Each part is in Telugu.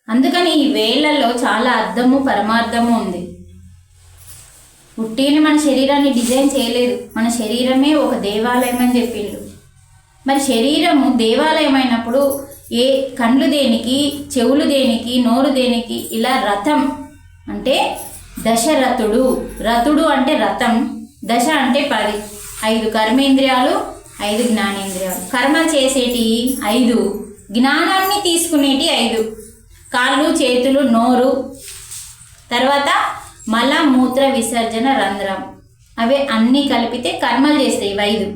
అందుకని ఈ వేళ్లలో చాలా అర్థము పరమార్థము ఉంది. పుట్టిని మన శరీరాన్ని డిజైన్ చేయలేదు, మన శరీరమే ఒక దేవాలయం అని చెప్పిండు. మరి శరీరము దేవాలయం అయినప్పుడు ఏ కళ్ళు దేనికి, చెవులు దేనికి, నోరు దేనికి? ఇలా రథం అంటే దశరథుడు, రథుడు అంటే రథం, దశ అంటే 10, 5 కర్మేంద్రియాలు, 5 జ్ఞానేంద్రియాలు. కర్మ చేసేటి 5, జ్ఞానాన్ని తీసుకునేటి 5, కాళ్ళు, చేతులు, నోరు, తర్వాత మల మూత్ర విసర్జన రంధ్రం, అవే అన్నీ కలిపితే కర్మలు చేస్తాయి 5.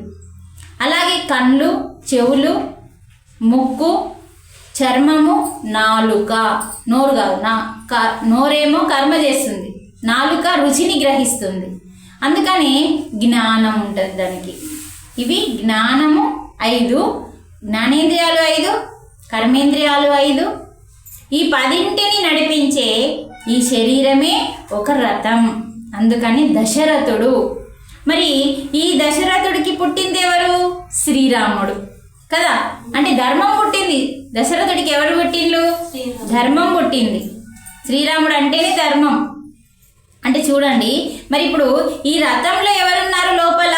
అలాగే కళ్ళు, చెవులు, ముక్కు, చర్మము, నాలుక, నోరు కాదు, నోరేమో కర్మ చేస్తుంది, నాలుక రుచిని గ్రహిస్తుంది. అందుకని జ్ఞానం ఉంటుంది దానికి. ఇవి జ్ఞానము 5, జ్ఞానేంద్రియాలు 5, కర్మేంద్రియాలు 5. ఈ 10ంటిని నడిపించే ఈ శరీరమే ఒక రథం. అందుకని దశరథుడు. మరి ఈ దశరథుడికి పుట్టింది ఎవరు? శ్రీరాముడు కదా. అంటే ధర్మం పుట్టింది. దశరథుడికి ఎవరు పుట్టిండ్రు? ధర్మం పుట్టింది. శ్రీరాముడు అంటేనే ధర్మం. అంటే చూడండి, మరి ఇప్పుడు ఈ రథంలో ఎవరున్నారు లోపల?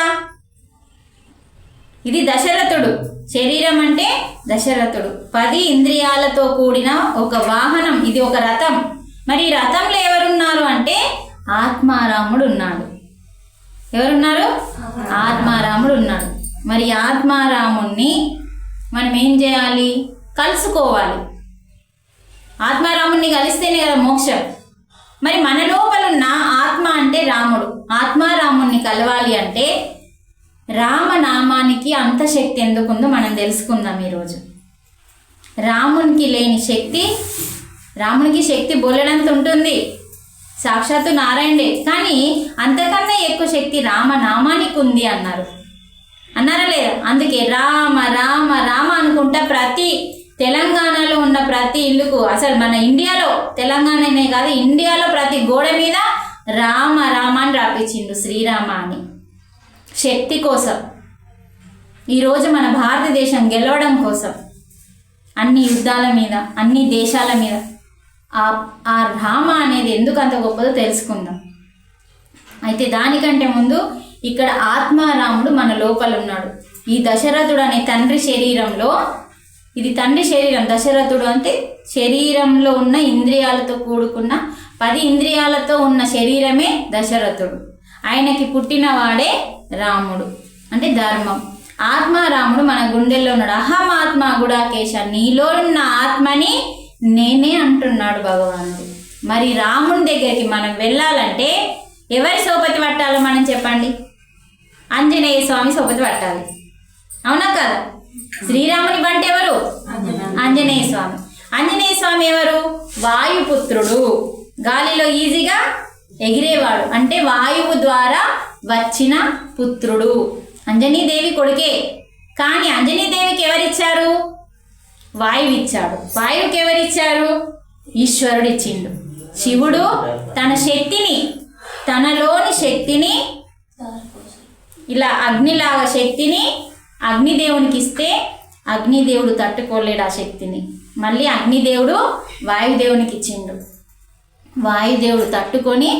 ఇది దశరథుడు. శరీరం అంటే దశరథుడు. 10 ఇంద్రియాలతో కూడిన ఒక వాహనం, ఇది ఒక రథం. మరి ఈ రథంలో ఎవరున్నారు అంటే ఆత్మారాముడు ఉన్నాడు. ఎవరున్నారు? ఆత్మారాముడు ఉన్నాడు. మరి ఆత్మారాముణ్ణి మనం ఏం చేయాలి? కలుసుకోవాలి. ఆత్మారాముణ్ణి కలిస్తేనే కదా మోక్షం. మరి మన లోపల ఉన్న ఆత్మ అంటే రాముడు. ఆత్మారాముణ్ణి కలవాలి అంటే రామనామానికి అంత శక్తి ఎందుకుందో మనం తెలుసుకుందాం ఈరోజు. రామునికి లేని శక్తి, రామునికి శక్తి బోలెడంత ఉంటుంది, సాక్షాత్తు నారాయణుడే. కానీ అంతకన్నా ఎక్కువ శక్తి రామనామానికి ఉంది అన్నారా లేదా? అందుకే రామ రామ రామ అనుకుంటా ప్రతి తెలంగాణలో ఉన్న ప్రతి ఇల్లుకు, అసలు మన ఇండియాలో, తెలంగాణనే కాదు ఇండియాలో ప్రతి గోడ మీద రామ రామ అని రాపించిండు, శ్రీరామ అని. శక్తి కోసం, ఈరోజు మన భారతదేశం గెలవడం కోసం, అన్ని యుద్ధాల మీద, అన్ని దేశాల మీద ఆ రామ అనేది ఎందుకు అంత గొప్పదో తెలుసుకుందాం. అయితే దానికంటే ముందు ఇక్కడ ఆత్మారాముడు మన లోపల ఉన్నాడు. ఈ దశరథుడు అనే తండ్రి శరీరంలో, ఇది తండ్రి శరీరం. దశరథుడు అంటే శరీరంలో ఉన్న ఇంద్రియాలతో కూడుకున్న 10 ఇంద్రియాలతో ఉన్న శరీరమే దశరథుడు. ఆయనకి పుట్టినవాడే రాముడు అంటే ధర్మం. ఆత్మారాముడు మన గుండెల్లో ఉన్నాడు. అహం ఆత్మ గుడాకేశ, నీలో ఉన్న ఆత్మని నేనే అంటున్నాడు భగవానుడు. మరి రాముని దగ్గరికి మనం వెళ్ళాలంటే ఎవరి సోపతి పట్టాలో మనం చెప్పండి? ఆంజనేయ స్వామి సోపతి పట్టాలి, అవునా కదా? శ్రీరాముని బంటి ఎవరు? ఆంజనేయ స్వామి. ఆంజనేయ స్వామి ఎవరు? వాయుపుత్రుడు. గాలిలో ఈజీగా ఎగిరేవాడు, అంటే వాయువు ద్వారా వచ్చిన పుత్రుడు. అంజనీదేవి కొడుకే. కానీ అంజనీదేవికి ఎవరిచ్చారు? వాయువు ఇచ్చాడు. వాయువుకి ఎవరిచ్చారు? ఈశ్వరుడు ఇచ్చిండు. శివుడు తన శక్తిని, తనలోని శక్తిని, ఇలా అగ్నిలాగా శక్తిని అగ్నిదేవునికి ఇస్తే అగ్నిదేవుడు తట్టుకోలేడు ఆ శక్తిని. మళ్ళీ అగ్నిదేవుడు వాయుదేవునికి ఇచ్చిండు. వాయుదేవుడు తట్టుకొని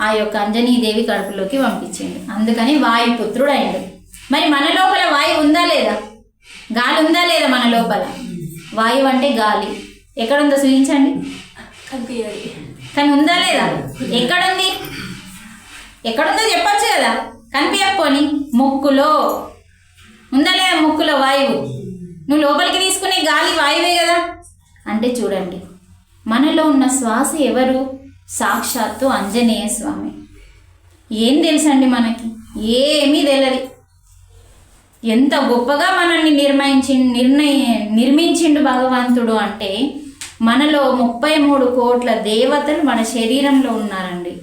ఆ యొక్క అంజనీదేవి కడుపులోకి పంపించిండు. అందుకని వాయుపుత్రుడు అయిండు. మరి మన లోపల వాయువు ఉందా లేదా? గాలి ఉందా లేదా మన లోపల? వాయువు అంటే గాలి. ఎక్కడుందో చూపించండి. కానీ ఉందా లేదా? ఎక్కడుంది? ఎక్కడుందో చెప్పచ్చు కదా, కనిపించకపోని. ముక్కులో ఉందా లేదా? ముక్కులో వాయువు. నువ్వు లోపలికి తీసుకునే గాలి వాయువే కదా. అంటే చూడండి, మనలో ఉన్న శ్వాస ఎవరు? సాక్షాత్తు ఆంజనేయ స్వామి. ఏం తెలుసండి మనకి? ఏమీ తెలియదు. ఎంత గొప్పగా మనల్ని నిర్మించిండు భగవంతుడు అంటే, మనలో 33 కోట్ల దేవతలు మన శరీరంలో ఉన్నారండి.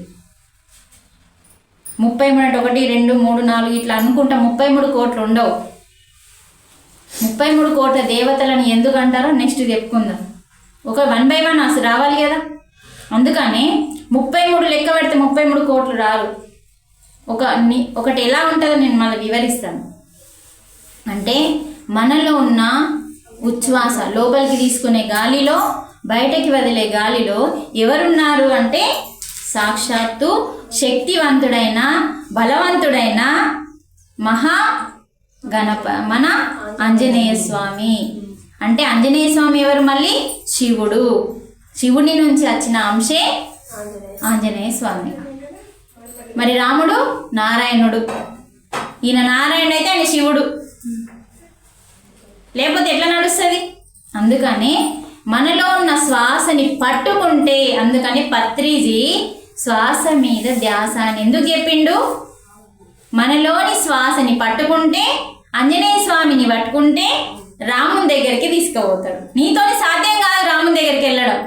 33 అంటే 1 2 3 4 ఇట్లా అనుకుంటా 33 కోట్లు ఉండవు. 33 కోట్ల దేవతలను ఎందుకు అంటారో నెక్స్ట్ చెప్పుకుందాం. ఒక 1 by 1 అసలు రావాలి కదా. అందుకని 33 లెక్క పెడితే 33 కోట్లు రారు. ఒకటి ఎలా ఉంటుందో నేను మళ్ళీ వివరిస్తాను. అంటే మనలో ఉన్న ఉచ్ఛ్వాస, లోపలికి తీసుకునే గాలిలో బయటకి వదిలే గాలిలో ఎవరున్నారు అంటే సాక్షాత్తు శక్తివంతుడైన బలవంతుడైన మన ఆంజనేయ స్వామి. అంటే ఆంజనేయ స్వామి ఎవరు? మళ్ళీ శివుడు. శివుని నుంచి వచ్చిన అంశే ఆంజనేయ స్వామి. మరి రాముడు నారాయణుడు. ఈయన నారాయణుడు అయితే ఆయన శివుడు, లేకపోతే ఎట్లా నడుస్తుంది? అందుకని మనలో ఉన్న శ్వాసని పట్టుకుంటే, అందుకని పత్రిజీ శ్వాస మీద ధ్యాస అని ఎందుకు చెప్పిండు? మనలోని శ్వాసని పట్టుకుంటే, ఆంజనేయ స్వామిని పట్టుకుంటే రాముని దగ్గరికి తీసుకుపోతాడు. నీతోని సాధ్యం కాదు రాముని దగ్గరికి వెళ్ళడం,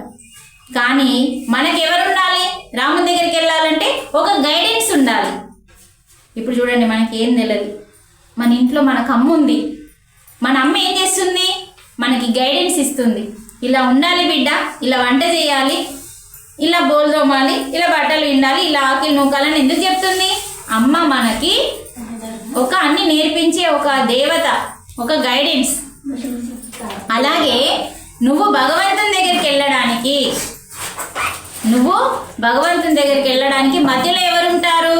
కానీ మనకి ఎవరు ఉండాలి? రాముని దగ్గరికి వెళ్ళాలంటే ఒక గైడెన్స్ ఉండాలి. ఇప్పుడు చూడండి, మనకి ఏం తెలియదు, మన ఇంట్లో మనకు అమ్మ ఉంది. మన అమ్మ ఏం చేస్తుంది? మనకి గైడెన్స్ ఇస్తుంది. ఇలా ఉండాలి బిడ్డ, ఇలా వంట చేయాలి, ఇలా బోల్ తోమాలి, ఇలా బట్టలు విండాలి, ఇలా ఆకిలి నూకాలని ఎందుకు చెప్తుంది? అమ్మ మనకి ఒక అన్ని నేర్పించే ఒక దేవత, ఒక గైడెన్స్. అలాగే నువ్వు భగవంతుని దగ్గరికి వెళ్ళడానికి మధ్యలో ఎవరుంటారు?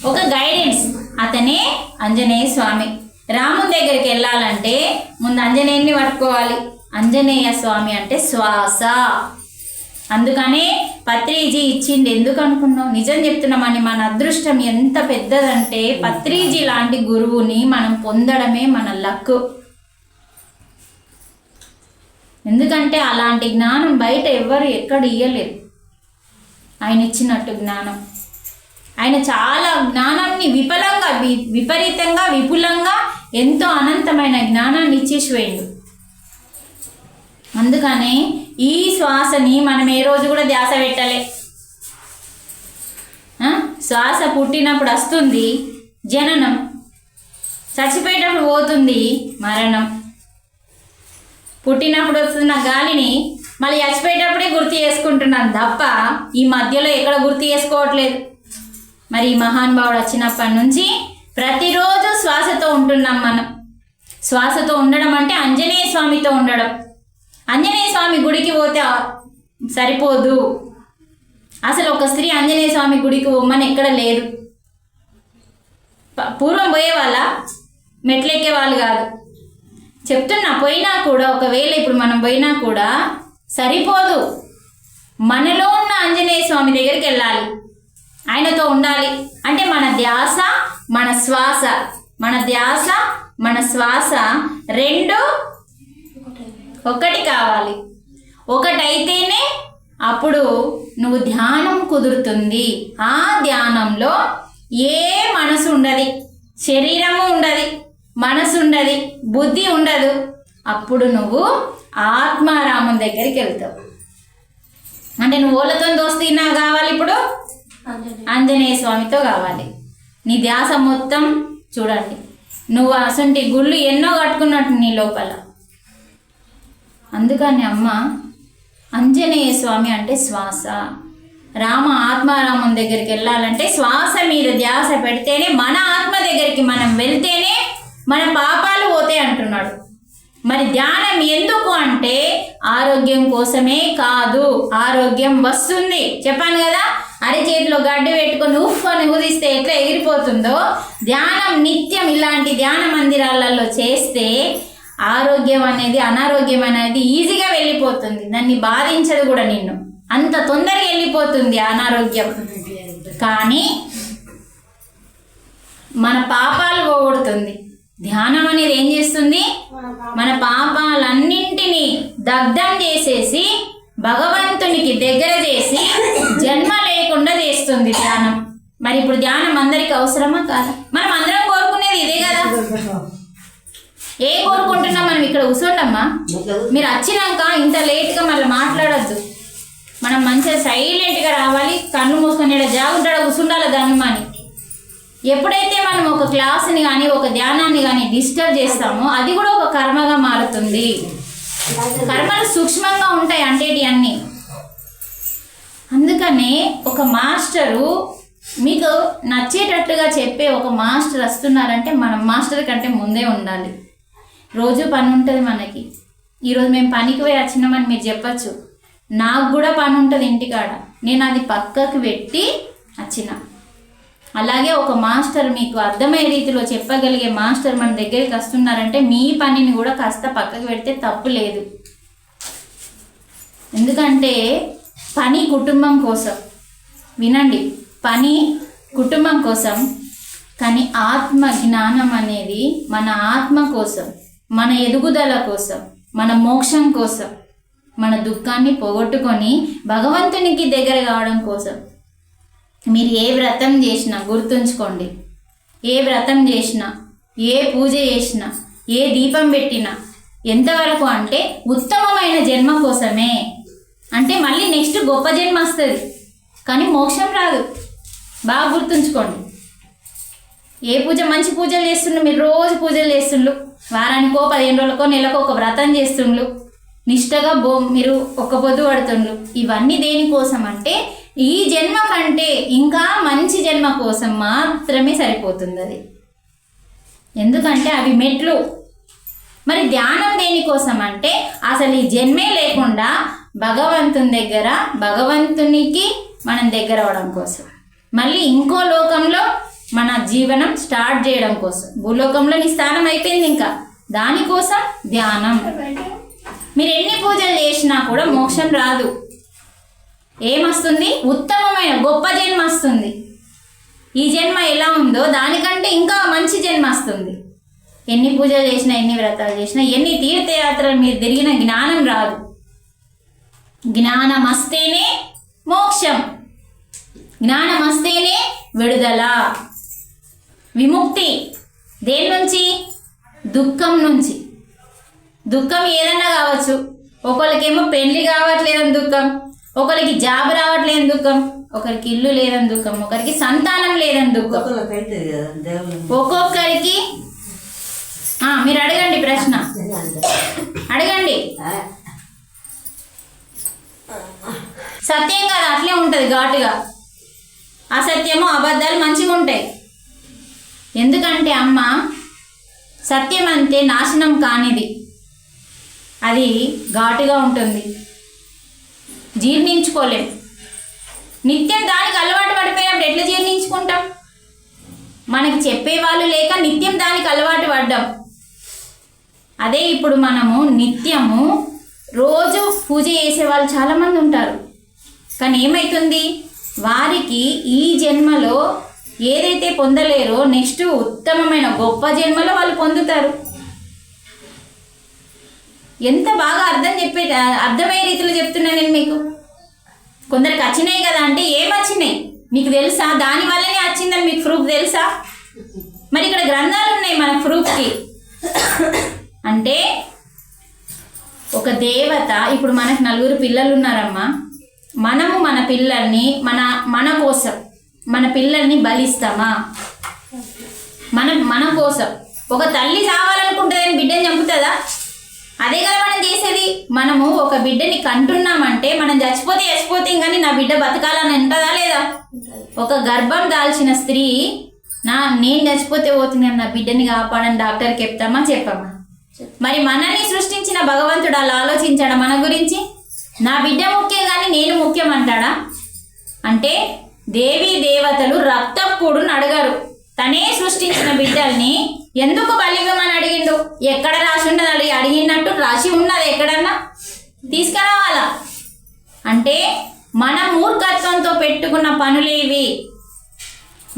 ఒక గైడెన్స్, అతనే ఆంజనేయ స్వామి. రాముని దగ్గరికి వెళ్ళాలంటే ముందు ఆంజనేయుని పట్టుకోవాలి. ఆంజనేయ స్వామి అంటే శ్వాస. అందుకనే పత్రిజీ ఇచ్చింది. ఎందుకు అనుకున్నావు? నిజం చెప్తున్నామని, మన అదృష్టం ఎంత పెద్దదంటే పత్రిజీ లాంటి గురువుని మనం పొందడమే మన లక్. ఎందుకంటే అలాంటి జ్ఞానం బయట ఎవ్వరు ఎక్కడ ఇయ్యలేరు. ఆయన ఇచ్చినట్టు జ్ఞానం. ఆయన చాలా జ్ఞానాన్ని విపరీతంగా విపులంగా ఎంతో అనంతమైన జ్ఞానాన్ని ఇచ్చేసిపోయిండు. అందుకనే ఈ శ్వాసని మనం ఏ రోజు కూడా ధ్యాస పెట్టలే. శ్వాస పుట్టినప్పుడు వస్తుంది జననం, చచ్చిపోయేటప్పుడు పోతుంది మరణం. పుట్టినప్పుడు వస్తున్న గాలిని మళ్ళీ చచ్చిపోయేటప్పుడే గుర్తు చేసుకుంటున్నాను తప్ప ఈ మధ్యలో ఎక్కడ గుర్తు చేసుకోవట్లేదు. మరి ఈ మహానుభావుడు వచ్చినప్పటి నుంచి ప్రతిరోజు శ్వాసతో ఉంటున్నాం మనం. శ్వాసతో ఉండడం అంటే ఆంజనేయ స్వామితో ఉండడం. ఆంజనేయ స్వామి గుడికి పోతే సరిపోదు. అసలు ఒక స్త్రీ ఆంజనేయ స్వామి గుడికి పోమని ఎక్కడ లేదు. పూర్వం పోయేవాళ్ళ, మెట్లెక్కే వాళ్ళు కాదు. చెప్తున్నా, పోయినా కూడా ఒకవేళ ఇప్పుడు మనం పోయినా కూడా సరిపోదు. మనలో ఉన్న ఆంజనేయ స్వామి దగ్గరికి వెళ్ళాలి, ఆయనతో ఉండాలి. అంటే మన ధ్యాస మన శ్వాస, మన ధ్యాస మన శ్వాస రెండు ఒకటి కావాలి. ఒకటైతేనే అప్పుడు నువ్వు ధ్యానం కుదురుతుంది. ఆ ధ్యానంలో ఏ మనసు ఉండదు, శరీరము ఉండదు, మనసు ఉండదు, బుద్ధి ఉండదు. అప్పుడు నువ్వు ఆత్మారామం దగ్గరికి వెళ్తావు. అంటే నువ్వు ఓళ్ళతో దోస్తీనా కావాలి, ఇప్పుడు ఆంజనేయ స్వామితో కావాలి. నీ ధ్యాస మొత్తం చూడండి, నువ్వు అసంటి గుళ్ళు ఎన్నో కట్టుకున్నట్టు నీ లోపల. అందుకని అమ్మ, ఆంజనేయ స్వామి అంటే శ్వాస. రామ ఆత్మారామం దగ్గరికి వెళ్ళాలంటే శ్వాస మీద ధ్యాస పెడితేనే, మన ఆత్మ దగ్గరికి మనం వెళ్తేనే మన పాపాలు పోతాయి అంటున్నాడు. మరి ధ్యానం ఎందుకు అంటే ఆరోగ్యం కోసమే కాదు, ఆరోగ్యం వస్తుంది. చెప్పాను కదా, అరచేతిలో గడ్డి పెట్టుకొని ఉఫ్ అని ఊదిస్తే ఎట్లా ఎగిరిపోతుందో, ధ్యానం నిత్యం ఇలాంటి ధ్యాన మందిరాలలో చేస్తే ఆరోగ్యం అనేది, అనారోగ్యం అనేది ఈజీగా వెళ్ళిపోతుంది. దాన్ని బాధించదు కూడా నిన్ను, అంత తొందరగా వెళ్ళిపోతుంది అనారోగ్యం. కానీ మన పాపాలు పోగొడుతుంది. ధ్యానం అనేది ఏం చేస్తుంది? మన పాపాలన్నింటినీ దగ్ధం చేసేసి భగవంతునికి దగ్గర చేసి జన్మ లేకుండా చేస్తుంది ధ్యానం. మరి ఇప్పుడు ధ్యానం అందరికి అవసరమా కాదా? మనం అందరం కోరుకునేది ఇదే కదా. ఏం కోరుకుంటున్నాం మనం? ఇక్కడ కూర్చోండమ్మా, మీరు వచ్చినాక ఇంత లేట్గా మళ్ళీ మాట్లాడద్దు. మనం మంచిగా సైలెంట్గా రావాలి, కన్ను మూసుకొని జాగుంటాడ కూర్చుండాలి ధనుమని. ఎప్పుడైతే మనం ఒక క్లాస్ని కానీ ఒక ధ్యానాన్ని కానీ డిస్టర్బ్ చేస్తామో అది కూడా ఒక కర్మగా మారుతుంది. కర్మలు సూక్ష్మంగా ఉంటాయి అంటేటి అన్నీ. అందుకనే ఒక మాస్టరు మీకు నచ్చేటట్టుగా చెప్పే ఒక మాస్టర్ వస్తున్నారంటే మనం మాస్టర్ కంటే ముందే ఉండాలి. రోజు పని ఉంటుంది మనకి. ఈరోజు మేము పనికి పోయి వచ్చినామని మీరు చెప్పచ్చు, నాకు కూడా పని ఉంటుంది ఇంటికాడ, నేను అది పక్కకు పెట్టి వచ్చిన. అలాగే ఒక మాస్టర్, మీకు అర్థమయ్యే రీతిలో చెప్పగలిగే మాస్టర్ మన దగ్గరికి వస్తున్నారంటే మీ పనిని కూడా కాస్త పక్కకు పెడితే తప్పు లేదు. ఎందుకంటే పని కుటుంబం కోసం, వినండి, పని కుటుంబం కోసం, కానీ ఆత్మ జ్ఞానం అనేది మన ఆత్మ కోసం, మన ఎదుగుదల కోసం, మన మోక్షం కోసం, మన దుఃఖాన్ని పోగొట్టుకొని భగవంతునికి దగ్గర కావడం కోసం. మీరు ఏ వ్రతం చేసినా గుర్తుంచుకోండి, ఏ వ్రతం చేసినా, ఏ పూజ చేసినా, ఏ దీపం పెట్టినా ఎంతవరకు అంటే ఉత్తమమైన జన్మ కోసమే. అంటే మళ్ళీ నెక్స్ట్ గొప్ప జన్మ వస్తుంది, కానీ మోక్షం రాదు. బాగా గుర్తుంచుకోండి. ఏ పూజ, మంచి పూజలు చేస్తుండ్రు, మీరు రోజు పూజలు చేస్తుండ్రు, వారానికో 15 రోజులకో నెలకో ఒక వ్రతం చేస్తుండ్రు, నిష్టగా మీరు ఒక్క పొద్దు పడుతుండ్రు. ఇవన్నీ దేనికోసం అంటే ఈ జన్మ కంటే ఇంకా మంచి జన్మ కోసం మాత్రమే సరిపోతుంది అది. ఎందుకంటే అవి మెట్లు. మరి ధ్యానం దేనికోసం అంటే అసలు ఈ జన్మే లేకుండా భగవంతుని దగ్గర, భగవంతునికి మనం దగ్గర అవడం కోసం, మళ్ళీ ఇంకో లోకంలో మన జీవనం స్టార్ట్ చేయడం కోసం. భూలోకంలో నీ స్థానం అయిపోయింది, ఇంకా దానికోసం ధ్యానం. మీరు ఎన్ని పూజలు చేసినా కూడా మోక్షం రాదు. ఏమొస్తుంది? ఉత్తమమైన గొప్ప జన్మ వస్తుంది. ఈ జన్మ ఎలా ఉందో దానికంటే ఇంకా మంచి జన్మ వస్తుంది. ఎన్ని పూజలు చేసినా, ఎన్ని వ్రతాలు చేసినా, ఎన్ని తీర్థయాత్రలు మీరు తిరిగిన జ్ఞానం రాదు. జ్ఞానం వస్తేనే మోక్షం, జ్ఞానం వస్తేనే విడుదల, విముక్తి. దేని నుంచి? దుఃఖం నుంచి. దుఃఖం ఏదన్నా కావచ్చు. ఒకరికేమో పెళ్లి కావట్లేదని దుఃఖం, ఒకరికి జాబ్ రావట్లేదని దుఃఖం, ఒకరికి ఇల్లు లేదని దుఃఖం, ఒకరికి సంతానం లేదని దుఃఖం, ఒక్కొక్కరికి. మీరు అడగండి, ప్రశ్న అడగండి. సత్యం కదా, అట్లే ఉంటుంది ఘాటుగా. అసత్యము, అబద్ధాలు మంచిగా ఉంటాయి. ఎందుకంటే అమ్మ, సత్యం అంతే నాశనం కానిది, అది ఘాటుగా ఉంటుంది, జీర్ణించుకోలేం. నిత్యం దానికి అలవాటు పడిపోయినప్పుడు ఎట్లా జీర్ణించుకుంటాం? మనకి చెప్పేవాళ్ళు లేక నిత్యం దానికి అలవాటు పడ్డాం. అదే ఇప్పుడు మనము నిత్యము రోజు పూజ చేసే వాళ్ళు చాలామంది ఉంటారు, కానీ ఏమవుతుంది? వారికి ఈ జన్మలో ఏదైతే పొందలేరో నెక్స్ట్ ఉత్తమమైన గొప్ప జన్మలో వాళ్ళు పొందుతారు. ఎంత బాగా అర్థమయ్యే రీతిలో చెప్తున్నా నేను మీకు. కొందరికి వచ్చినాయి కదా అంటే ఏమొచ్చినాయి మీకు తెలుసా? దానివల్లనే వచ్చిందని మీకు ప్రూఫ్ తెలుసా? మరి ఇక్కడ గ్రంథాలు ఉన్నాయి మన ప్రూఫ్కి. అంటే ఒక దేవత, ఇప్పుడు మనకు 4 పిల్లలు ఉన్నారమ్మా, మనము మన పిల్లల్ని మన కోసం మన పిల్లల్ని బలిస్తామా? మన కోసం. ఒక తల్లి చావాలనుకుంటుందని బిడ్డని చంపుతుందా? అదే కదా మనం చేసేది. మనము ఒక బిడ్డని కంటున్నామంటే మనం చచ్చిపోతే కానీ నా బిడ్డ బతకాలని ఉంటుందా లేదా? ఒక గర్భం దాల్చిన స్త్రీ నేను చచ్చిపోతే పోతుంది నా బిడ్డని కాపాడని డాక్టర్కి చెప్తామా? చెప్పమ్మా. మరి మనల్ని సృష్టించిన భగవంతుడు అలా ఆలోచించాడా మన గురించి? నా బిడ్డ ముఖ్యం కానీ నేను ముఖ్యం అంటాడా? అంటే దేవీ దేవతలు రక్తపుడుని అడగరు. తనే సృష్టించిన బిడ్డల్ని ఎందుకు బలివ్వమని అడిగిండు? ఎక్కడ రాసి ఉన్నది? అడిగినట్టు రాసి ఉన్నది ఎక్కడన్నా? తీసుకురావాలా? అంటే మన మూర్ఖత్వంతో పెట్టుకున్న పనులేవి.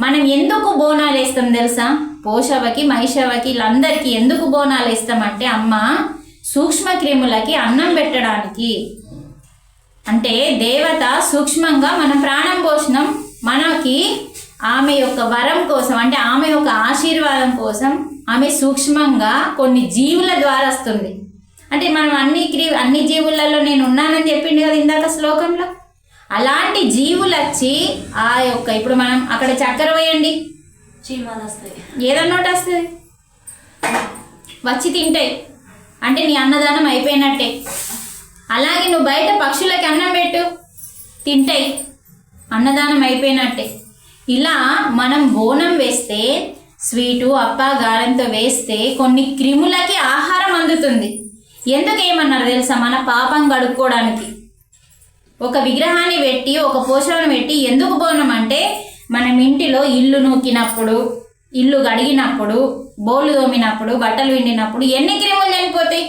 మనం ఎందుకు బోనాలు వేస్తాం తెలుసా? పోషవకి, మైషవకి, వీళ్ళందరికీ ఎందుకు బోనాలు వేస్తామంటే అమ్మ సూక్ష్మక్రిములకి అన్నం పెట్టడానికి. అంటే దేవత సూక్ష్మంగా మన ప్రాణం పోషణం మనకి ఆమె యొక్క వరం కోసం, అంటే ఆమె యొక్క ఆశీర్వాదం కోసం ఆమె సూక్ష్మంగా కొన్ని జీవుల ద్వారా వస్తుంది. అంటే మనం అన్ని జీవులలో నేను ఉన్నానని చెప్పిండు కదా ఇందాక శ్లోకంలో. అలాంటి జీవులు వచ్చి ఆ యొక్క, ఇప్పుడు మనం అక్కడ చక్కెర వేయండి, ఏదన్నా ఒకటి వస్తుంది, వచ్చి తింటాయి. అంటే నీ అన్నదానం అయిపోయినట్టే. అలాగే నువ్వు బయట పక్షులకి అన్నం పెట్టు, తింటాయి, అన్నదానం అయిపోయినట్టే. ఇలా మనం బోనం వేస్తే, స్వీటు అప్ప గారంతో వేస్తే కొన్ని క్రిములకి ఆహారం అందుతుంది. ఎందుకు ఏమన్నారు తెలుసా? మన పాపం కడుక్కోవడానికి. ఒక విగ్రహాన్ని పెట్టి ఒక పోషణను పెట్టి ఎందుకు బోనం అంటే మనం ఇంటిలో ఇల్లు నూకినప్పుడు, ఇల్లు కడిగినప్పుడు, బోళ్ళు తోమినప్పుడు, బట్టలు విండినప్పుడు ఎన్ని క్రిములు చనిపోతాయి?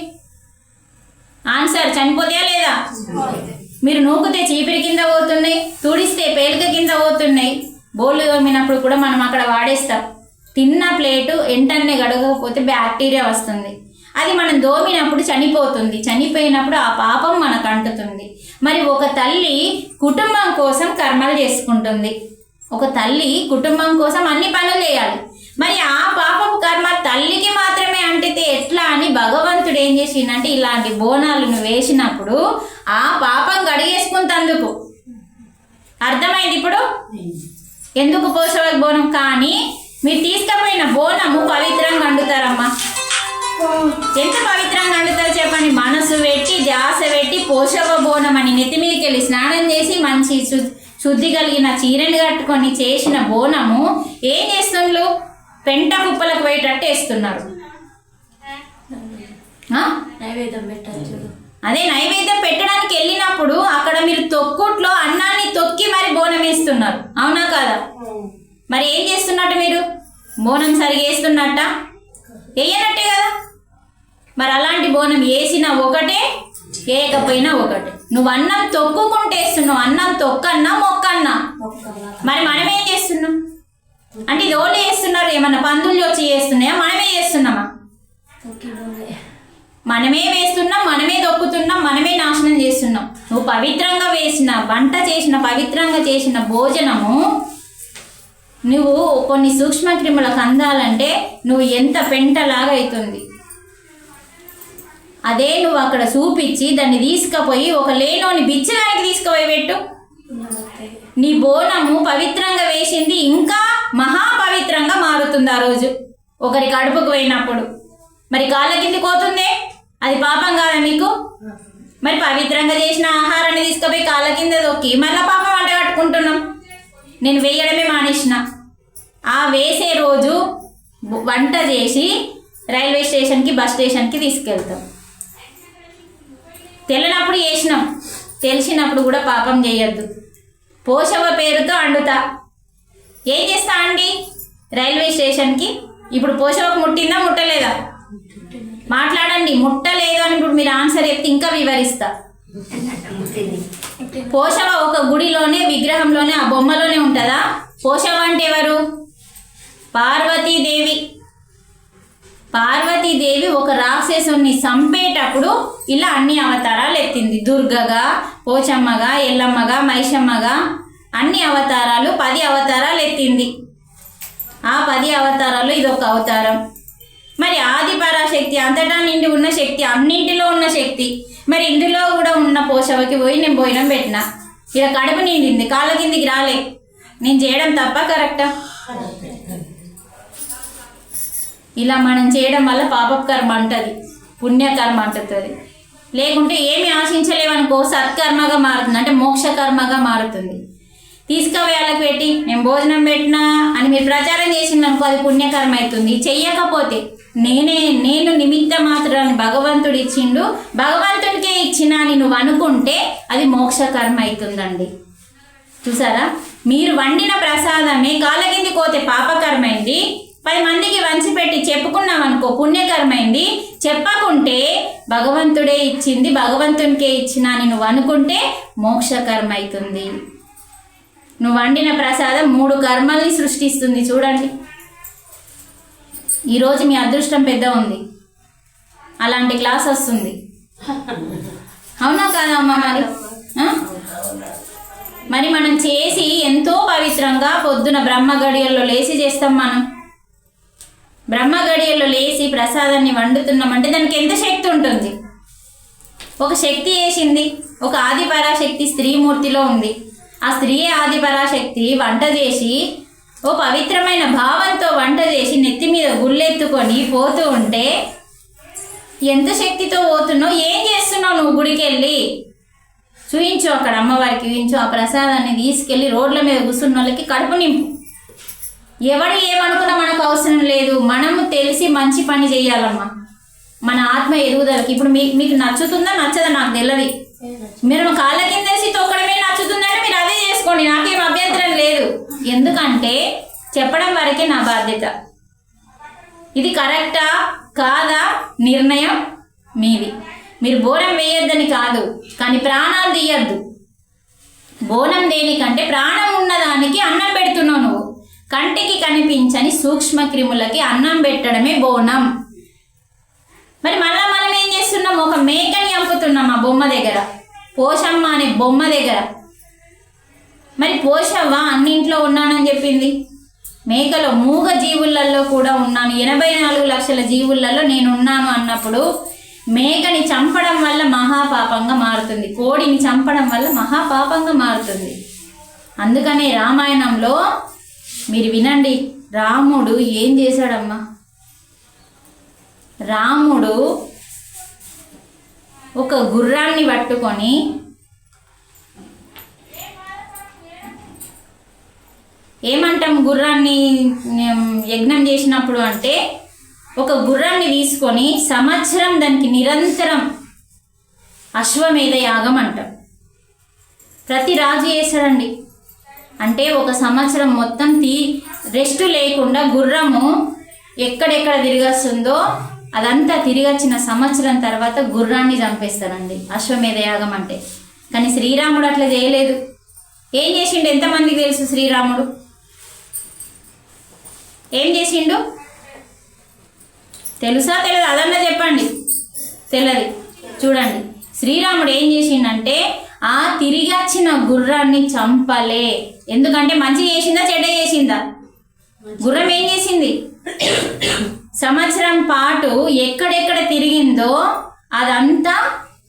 ఆన్సర్, చనిపోతాయా లేదా? మీరు నూకితే చీపిరి కింద పోతున్నాయి, తుడిస్తే పేలిక కింద పోతున్నాయి. బోళ్ళు తోమినప్పుడు కూడా మనం అక్కడ వాడేస్తాం. తిన్న ప్లేటు వెంటనే గడగకపోతే బ్యాక్టీరియా వస్తుంది, అది మనం దోమినప్పుడు చనిపోతుంది. చనిపోయినప్పుడు ఆ పాపం మనకు అంటుతుంది. మరి ఒక తల్లి కుటుంబం కోసం కర్మలు చేసుకుంటుంది. ఒక తల్లి కుటుంబం కోసం అన్ని పనులు చేయాలి. మరి ఆ పాపపు కర్మ తల్లికి మాత్రమే అంటితే ఎట్లా అని భగవంతుడు ఏం చేసిందంటే ఇలాంటి బోనాలను వేసినప్పుడు ఆ పాపం గడిగేసుకుంటందుకు. అర్థమైంది ఇప్పుడు ఎందుకు పోషవ బోనం? కానీ మీరు తీసుకుపోయిన బోనము పవిత్రంగా వండుతారమ్మా. ఎంత పవిత్రంగా వండుతారు చెప్పండి? మనసు పెట్టి, ధ్యాస పెట్టి, పోషవ బోనం అని నెత్తి మీదకి వెళ్ళి స్నానం చేసి మంచి శుద్ధి కలిగిన చీరని కట్టుకొని చేసిన బోనము ఏం చేస్తుండ్రు? పెంట కుప్పలకు పోయేటట్టు వేస్తున్నారు. అదే నైవేద్యం పెట్టడానికి వెళ్ళినప్పుడు అక్కడ మీరు తొక్కుట్లో అన్నాన్ని తొక్కి మరి బోనం వేస్తున్నారు, అవునా కాదా? మరి ఏం చేస్తున్నట్టు మీరు? బోనం సరిగా వేస్తున్నట్ట? వేయనట్టే కదా. మరి అలాంటి బోనం వేసిన ఒకటే, వేయకపోయినా ఒకటే. నువ్వు అన్నం తొక్కుకుంటే వేస్తున్నావు, అన్నం తొక్కన్నా మొక్కన్నా. మరి మనమేం చేస్తున్నాం అంటే ఇది ఓన్లీ చేస్తున్నారు, ఏమన్నా పందులు వచ్చి చేస్తున్నాయా? మనమే చేస్తున్నామా? మనమే వేస్తున్నాం, మనమే దొక్కుతున్నాం, మనమే నాశనం చేస్తున్నాం. నువ్వు పవిత్రంగా వేసిన వంట చేసిన, పవిత్రంగా చేసిన భోజనము నువ్వు కొన్ని సూక్ష్మక్రిములకు అందాలంటే నువ్వు ఎంత పెంటలాగా అవుతుంది. అదే నువ్వు అక్కడ చూపించి దాన్ని తీసుకుపోయి ఒక లేనోని బిచ్చగానికి తీసుకుపోయి పెట్టు, నీ బోనము పవిత్రంగా వేసింది ఇంకా మహాపవిత్రంగా మారుతుంది. ఆ రోజు ఒకరి కడుపుకు పోయినప్పుడు మరి కాళ్ళ కిందికి పోతుందే, అది పాపం కాదా మీకు? మరి పవిత్రంగా చేసిన ఆహారాన్ని తీసుకుపోయి కాళ్ళ కింద దొక్కి మళ్ళీ పాపం వంట కట్టుకుంటున్నాం. నేను వేయడమే మానేసిన. ఆ వేసే రోజు వంట చేసి రైల్వే స్టేషన్కి, బస్ స్టేషన్కి తీసుకెళ్తాం. తెలియనప్పుడు చేసినాం, తెలిసినప్పుడు కూడా పాపం చేయొద్దు. పోషవ పేరుతో అండుతా. ఏం చేస్తా అండి? రైల్వే స్టేషన్కి ఇప్పుడు పోషవకు ముట్టిందా ముట్టలేదా? మాట్లాడండి. ముట్టలేదు అని ఇప్పుడు మీరు ఆన్సర్ చెప్తే ఇంకా వివరిస్తా. పోషవ ఒక గుడిలోనే, విగ్రహంలోనే, ఆ బొమ్మలోనే ఉంటుందా? పోషవ అంటే ఎవరు? పార్వతీదేవి. పార్వతీదేవి ఒక రాక్షసుని చంపేటప్పుడు ఇలా అన్ని అవతారాలు ఎత్తింది. దుర్గగా, పోచమ్మగా, ఎల్లమ్మగా, మైషమ్మగా అన్ని అవతారాలు 10 అవతారాలు ఎత్తింది. ఆ 10 అవతారాలు ఇదొక అవతారం. మరి ఆది పరాశక్తి అంతటా నిండి ఉన్న శక్తి, అన్నింటిలో ఉన్న శక్తి. మరి ఇందులో కూడా ఉన్న పోషవకి పోయి నేను భోజనం పెట్టిన, ఇక కడుపు నిండింది, కాళ్ళ కిందికి రాలే. నేను చేయడం తప్ప కరెక్టా? ఇలా మనం చేయడం వల్ల పాపకర్మ అంటది, పుణ్యకర్మ అంటుంది. లేకుంటే ఏమి ఆశించలేవనుకో సత్కర్మగా మారుతుంది, అంటే మోక్షకర్మగా మారుతుంది. తీసుకుపోయి వాళ్ళకి పెట్టి నేను భోజనం పెట్టినా అని మీరు ప్రచారం చేసిందనుకో అది పుణ్యకర్మ అవుతుంది. చెయ్యకపోతే నేను నిమిత్త మాత్రాన్ని భగవంతుడు ఇచ్చిండు, భగవంతుడికే ఇచ్చిన అని నువ్వు అనుకుంటే అది మోక్షకర్మ అవుతుందండి. చూసారా? మీరు వండిన ప్రసాదమే కాళ్ళ కింది కోతే పాపకర్మైంది, 10 మందికి వంచిపెట్టి చెప్పుకున్నాం అనుకో పుణ్యకర్మైంది. చెప్పకుంటే భగవంతుడే ఇచ్చింది, భగవంతునికే ఇచ్చిన అని నువ్వు అనుకుంటే మోక్షకర్మ అవుతుంది. నువ్వు వండిన ప్రసాదం 3 కర్మల్ని సృష్టిస్తుంది. చూడండి, ఈరోజు మీ అదృష్టం పెద్ద ఉంది, అలాంటి క్లాస్ వస్తుంది. అవునా కాదా అమ్మ? మరి మనం చేసి ఎంతో పవిత్రంగా పొద్దున బ్రహ్మ గడియల్లో లేచి చేస్తాం. మనం బ్రహ్మ గడియల్లో లేచి ప్రసాదాన్ని వండుతున్నామంటే దానికి ఎంత శక్తి ఉంటుంది? ఒక శక్తి వేసింది, ఒక ఆది పరాశక్తి స్త్రీమూర్తిలో ఉంది. ఆ స్త్రీ ఆది పరాశక్తి వంట చేసి ఓ పవిత్రమైన భావంతో వంట చేసి నెత్తి మీద గుళ్ళెత్తుకొని పోతూ ఉంటే ఎంత శక్తితో పోతున్నావు? ఏం చేస్తున్నావు నువ్వు? గుడికి వెళ్ళి చూయించు, అక్కడ అమ్మవారికి చూయించు. ఆ ప్రసాదాన్ని తీసుకెళ్ళి రోడ్ల మీద కూర్చున్న వాళ్ళకి కడుపు నింపు. ఎవడు ఏమనుకున్నా మనకు అవసరం లేదు, మనము తెలిసి మంచి పని చేయాలమ్మా. మన ఆత్మ ఎదుగుదలకి. ఇప్పుడు మీకు నచ్చుతుందా నచ్చదా నాకు తెలియదు. మీరు కాళ్ళ కింద వేసి తొక్కడమే నచ్చుతుందంటే మీరు అదే చేసుకోండి, నాకేం అభ్యంతరం లేదు. ఎందుకంటే చెప్పడం వరకే నా బాధ్యత. ఇది కరెక్టా కాదా నిర్ణయం మీది. మీరు బోనం వేయొద్దని కాదు, కానీ ప్రాణాలు తీయద్దు. బోనం దేనికంటే ప్రాణం ఉన్నదానికి అన్నం పెడుతున్నావు నువ్వు. కంటికి కనిపించని సూక్ష్మ క్రిములకి అన్నం పెట్టడమే బోనం. మరి మళ్ళా మనం ఏం చేస్తున్నాం? ఒక మేకని చంపుతున్నాం ఆ బొమ్మ దగ్గర, పోషమ్మ అనే బొమ్మ దగ్గర. మరి పోషవ్వ అన్నింట్లో ఉన్నానని చెప్పింది. మేకలో మూగ జీవులలో కూడా ఉన్నాను, 84 లక్షల జీవులలో నేను ఉన్నాను అన్నప్పుడు మేకని చంపడం వల్ల మహాపాపంగా మారుతుంది, కోడిని చంపడం వల్ల మహాపాపంగా మారుతుంది. అందుకనే రామాయణంలో మీరు వినండి, రాముడు ఏం చేశాడమ్మా? రాముడు ఒక గుర్రాన్ని పట్టుకొని ఏమంటాం గుర్రాన్ని యజ్ఞం చేసినప్పుడు అంటే, ఒక గుర్రాన్ని తీసుకొని సంవత్సరం దానికి నిరంతరం అశ్వమేధ యాగం అంటాం. ప్రతి రాజు చేశాడండి. అంటే ఒక సంవత్సరం మొత్తం రెస్ట్ లేకుండా గుర్రము ఎక్కడెక్కడ తిరిగొస్తుందో అదంతా తిరిగి వచ్చిన సంవత్సరం తర్వాత గుర్రాన్ని చంపేస్తారండి, అశ్వమేధ యాగం అంటే. కానీ శ్రీరాముడు అట్లా చేయలేదు. ఏం చేసిండు? ఎంతమందికి తెలుసు? శ్రీరాముడు ఏం చేసిండు? తెలుసా తెలియదు? అదన్నా చెప్పండి. తెలియదు. చూడండి, శ్రీరాముడు ఏం చేసిండంటే ఆ తిరిగి వచ్చిన గుర్రాన్ని చంపలే. ఎందుకంటే మంచి చేసిందా చెడ్డ చేసిందా? గుర్రం ఏం చేసింది? సంవత్సరం పాటు ఎక్కడెక్కడ తిరిగిందో అదంతా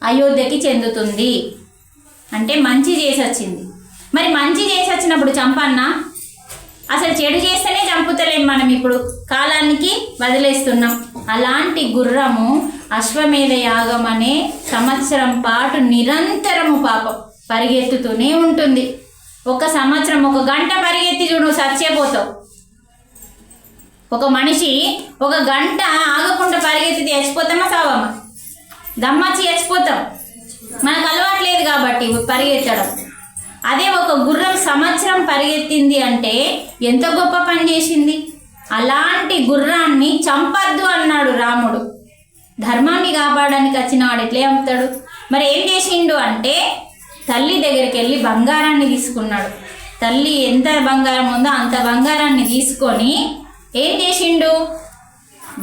అయోధ్యకి చెందుతుంది. అంటే మంచి చేసి వచ్చింది. మరి మంచి చేసి వచ్చినప్పుడు చంపన్నా? అసలు చెడు చేస్తేనే చంపుతలేం మనం, ఇప్పుడు కాలానికి వదిలేస్తున్నాం. అలాంటి గుర్రము అశ్వమేధ యాగం అనే సంవత్సరం పాటు నిరంతరము పాపం పరిగెత్తుతూనే ఉంటుంది. ఒక సంవత్సరం 1 గంట పరిగెత్తి చూడు, నువ్వు చచ్చిపోతావు. ఒక మనిషి 1 గంట ఆగకుండా పరిగెత్తి చచ్చిపోతామా సావమ్మా? దమ్మచ్చి చచ్చిపోతాం. మనకు అలవాట్లేదు కాబట్టి పరిగెత్తడం. అదే ఒక గుర్రం సంవత్సరం పరిగెత్తింది అంటే ఎంత గొప్ప పని చేసింది. అలాంటి గుర్రాన్ని చంపద్దు అన్నాడు రాముడు. ధర్మాన్ని కాపాడడానికి వచ్చిన వాడు ఎట్లే చంపుతాడు? మరి ఏం చేసిండు అంటే తల్లి దగ్గరికి వెళ్ళి బంగారాన్ని తీసుకున్నాడు. తల్లి ఎంత బంగారం ఉందో అంత బంగారాన్ని తీసుకొని ఏం చేసిండు?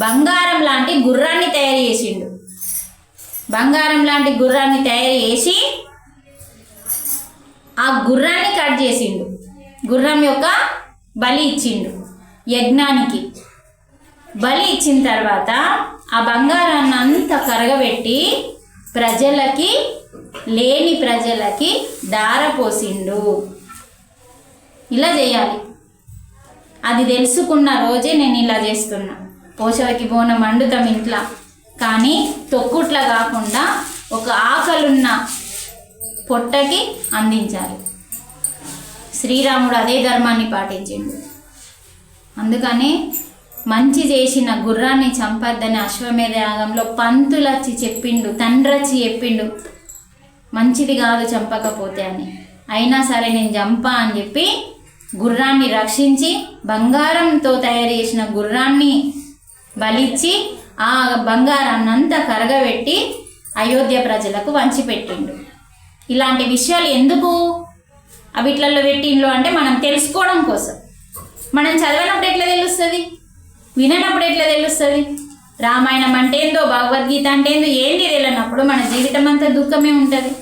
బంగారం లాంటి గుర్రాన్ని తయారు చేసిండు. బంగారం లాంటి గుర్రాన్ని తయారు చేసి ఆ గుర్రాన్ని కట్ చేసిండు. గుర్రం యొక్క బలి ఇచ్చిండు. యజ్ఞానికి బలి ఇచ్చిన తర్వాత ఆ బంగారాన్ని అంతా కరగబెట్టి ప్రజలకి, లేని ప్రజలకి దారపోసిండు. ఇలా చేయాలి. అది తెలుసుకున్న రోజే నేను ఇలా చేస్తున్నా. పోషవకి బోనం వండుతాం ఇంట్లో, కానీ తొక్కుట్లా కాకుండా ఒక ఆకలున్న పొట్టకి అందించాలి. శ్రీరాముడు అదే ధర్మాన్ని పాటించిండు. అందుకనే మంచి చేసిన గుర్రాన్ని చంపద్దని అశ్వమేధ యాగంలో పంతులు వచ్చి చెప్పిండు, తండ్రి వచ్చి చెప్పిండు, మంచిది కాదు చంపకపోతే అని. అయినా సరే నేను చంపా అని చెప్పి గుర్రాన్ని రక్షించి బంగారంతో తయారు చేసిన గుర్రాన్ని బలిచ్చి ఆ బంగారాన్ని అంతా కరగబెట్టి అయోధ్య ప్రజలకు వంచిపెట్టిండు. ఇలాంటి విషయాలు ఎందుకు అవిట్లలో పెట్టిండ్లో అంటే మనం తెలుసుకోవడం కోసం. మనం చదవనప్పుడు ఎట్లా తెలుస్తుంది? విననప్పుడు ఎట్లా తెలుస్తుంది? రామాయణం అంటే ఏందో, భగవద్గీత అంటే ఏందో ఏంది తెలియనప్పుడు మన జీవితం అంతా దుఃఖమే ఉంటుంది.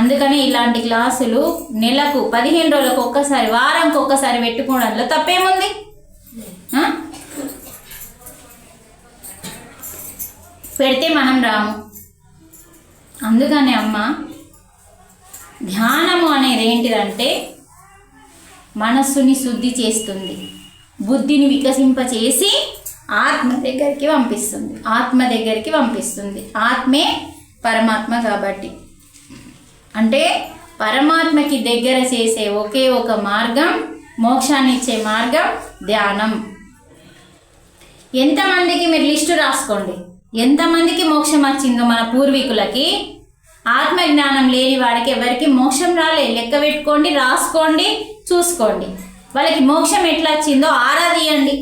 అందుకని ఇలాంటి క్లాసులు నెలకు 15 రోజులకు ఒక్కసారి, వారానికి ఒక్కసారి పెట్టుకోవడంలో తప్పేముంది? పెడితే మనం రాము. అందుకని అమ్మ, ధ్యానము అనేది ఏంటిదంటే మనస్సుని శుద్ధి చేస్తుంది, బుద్ధిని వికసింపచేసి ఆత్మ దగ్గరికి పంపిస్తుంది. ఆత్మే పరమాత్మ కాబట్టి. అంటే పరమాత్మకి దగ్గర చేసే ఒకే ఒక మార్గం, మోక్షాన్ని ఇచ్చే మార్గం ధ్యానం. ఎంతమందికి మీరు లిస్టు రాసుకోండి, ఎంతమందికి మోక్షం వచ్చిందో మన పూర్వీకులకి, ఆత్మజ్ఞానం లేని వాడికి ఎవరికి మోక్షం రాలే. లెక్క పెట్టుకోండి, రాసుకోండి, చూసుకోండి. వాళ్ళకి మోక్షం ఎట్లా వచ్చిందో ఆరాధియండి.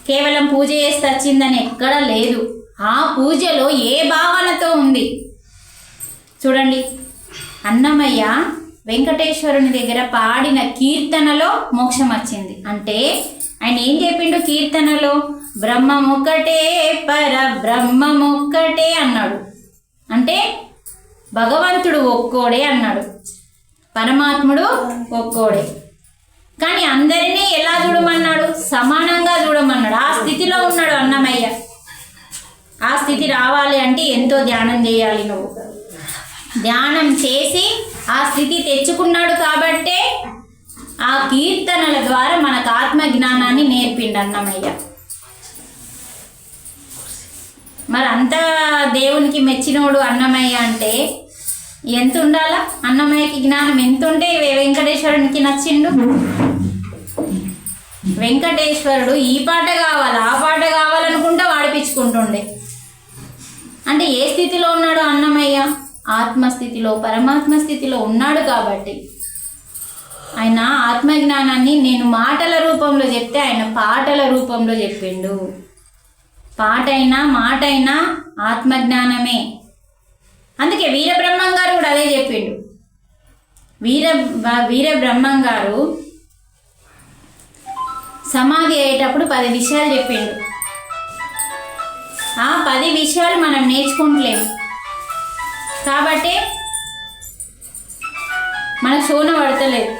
కేవలం పూజ చేస్తే వచ్చిందని ఎక్కడా లేదు. ఆ పూజలో ఏ భావనతో ఉంది చూడండి. అన్నమయ్య వెంకటేశ్వరుని దగ్గర పాడిన కీర్తనలో మోక్షం వచ్చింది. అంటే ఆయన ఏం చెప్పిండు కీర్తనలో? బ్రహ్మమొక్కటే పరబ్రహ్మమొక్కటే అన్నాడు. అంటే భగవంతుడు ఒక్కోడే అన్నాడు, పరమాత్ముడు ఒక్కోడే. కానీ అందరినీ ఎలా చూడమన్నాడు? సమానంగా చూడమన్నాడు. ఆ స్థితిలో ఉన్నాడు అన్నమయ్య. ఆ స్థితి రావాలి అంటే ఎంతో ధ్యానం చేయాలి. నువ్వు ధ్యానం చేసి ఆ స్థితి తెచ్చుకున్నాడు కాబట్టే ఆ కీర్తనల ద్వారా మనకు ఆత్మజ్ఞానాన్ని నేర్పిండు అన్నమయ్య. మరి అంత దేవునికి మెచ్చినోడు అన్నమయ్య అంటే ఎంత ఉండాలా? అన్నమయ్యకి జ్ఞానం ఎంత ఉంటే వెంకటేశ్వరునికి నచ్చిండు. వెంకటేశ్వరుడు ఈ పాట కావాలి ఆ పాట కావాలనుకుంటా వాడిపించుకుంటుండే. అంటే ఏ స్థితిలో ఉన్నాడు అన్నమయ్య? ఆత్మస్థితిలో, పరమాత్మ స్థితిలో ఉన్నాడు కాబట్టి ఆయన ఆత్మజ్ఞానాన్ని నేను మాటల రూపంలో చెప్తే ఆయన పాటల రూపంలో చెప్పిండు. పాటైనా మాటైనా ఆత్మజ్ఞానమే. అందుకే వీరబ్రహ్మం గారు కూడా అదే చెప్పిండు. వీరబ్రహ్మం గారు సమాధి అయ్యేటప్పుడు 10 విషయాలు చెప్పిండు. ఆ 10 విషయాలు మనం నేర్చుకుంటలేము కాబట్టి మనకు శోన పడతలేదు.